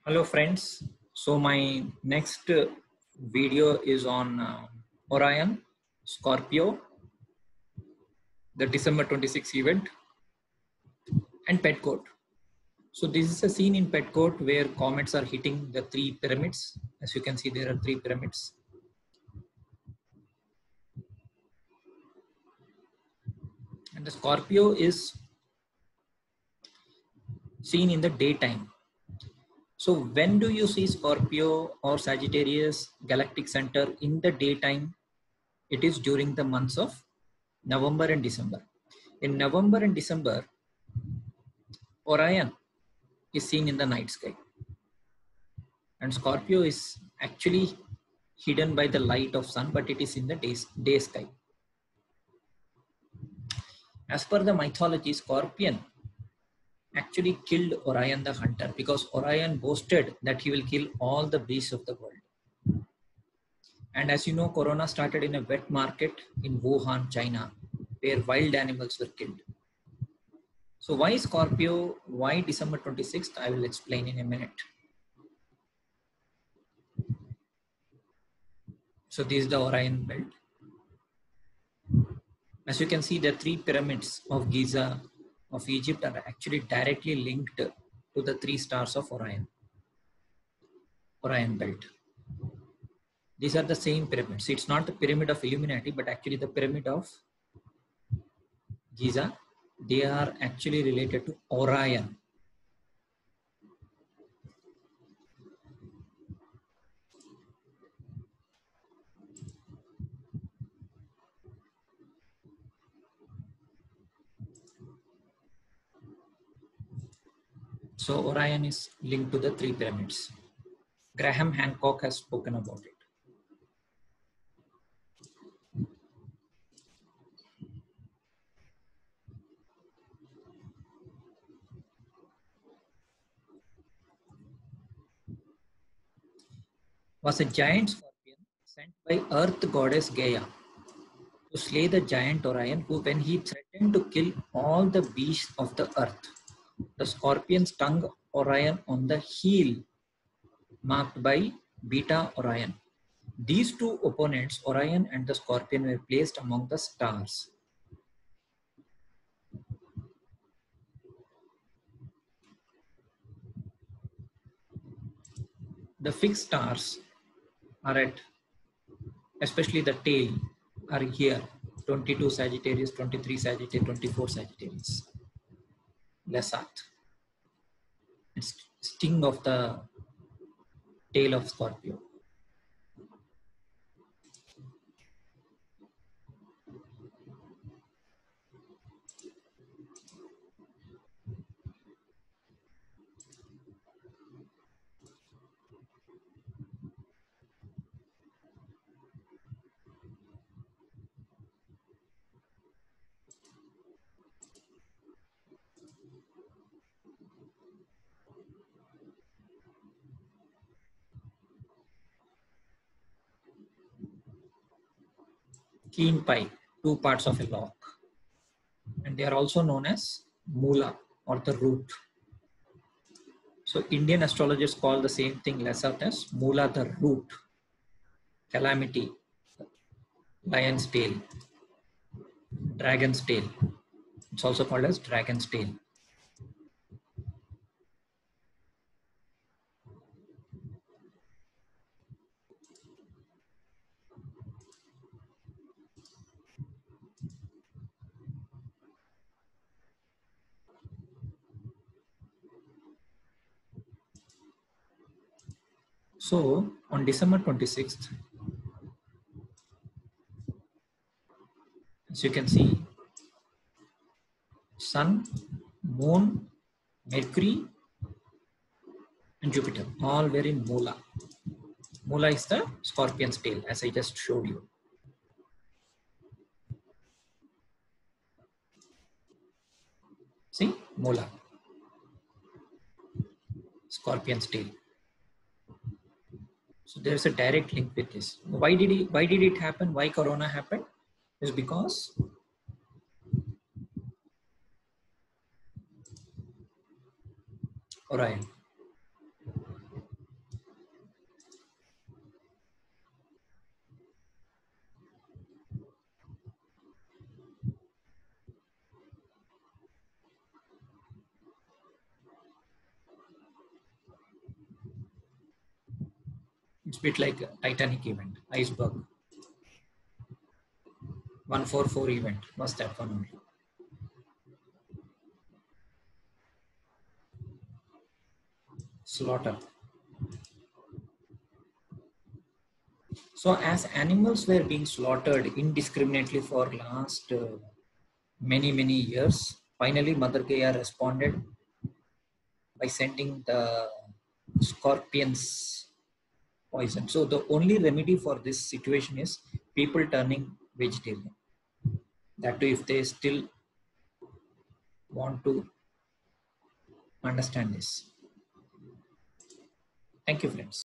Hello friends. So my next video is on Orion, Scorpio, the December 26 event, and Petcoat. So this is a scene in Petcoat where comets are hitting the three pyramids. As you can see, there are three pyramids. And the Scorpio is seen in the daytime. So when do you see Scorpio or Sagittarius galactic center in the daytime? It is during the months of November and December. In November and December, Orion is seen in the night sky, and Scorpio is actually hidden by the light of sun, but it is in the day sky. As per the mythology, Scorpion actually killed Orion the hunter because Orion boasted that he will kill all the beasts of the world. And as you know, Corona started in a wet market in Wuhan, China, where wild animals were killed. So why Scorpio? Why December 26th? I will explain in a minute. So this is the Orion belt. As you can see, the three pyramids of Giza of Egypt are actually directly linked to the three stars of Orion belt. These are the same pyramids. It's not the pyramid of Illuminati, but actually the pyramid of Giza. They are actually related to Orion. So Orion is linked to the three pyramids. Graham Hancock has spoken about it. Was a giant scorpion sent by Earth goddess Gaia to slay the giant Orion, who, when he threatened to kill all the beasts of the earth, the scorpion stung Orion on the heel, marked by Beta Orion. These two opponents, Orion and the scorpion, were placed among the stars. The fixed stars are at, especially the tail, are here. 22 Sagittarius, 23 Sagittarius, 24 Sagittarius. Lesat. It's sting of the tail of Scorpio. Keen pie, two parts of a lock. And they are also known as Mula or the root. So Indian astrologers call the same thing Lesat as Mula, the root. Calamity, lion's tail, dragon's tail. It's also called as dragon's tail. So on December 26th, as you can see, Sun, Moon, Mercury, and Jupiter all were in Mula. Mula is the scorpion's tail, as I just showed you. See, Mula, scorpion's tail. So there's a direct link with this. Why did it happen? Why Corona happened? Is because Orion. bit like a Titanic event, iceberg. 144 event was that one only. Slaughter. So as animals were being slaughtered indiscriminately for last many years, finally Mother Gaia responded by sending the scorpions poison. So the only remedy for this situation is people turning vegetarian. That too, if they still want to understand this. Thank you, friends.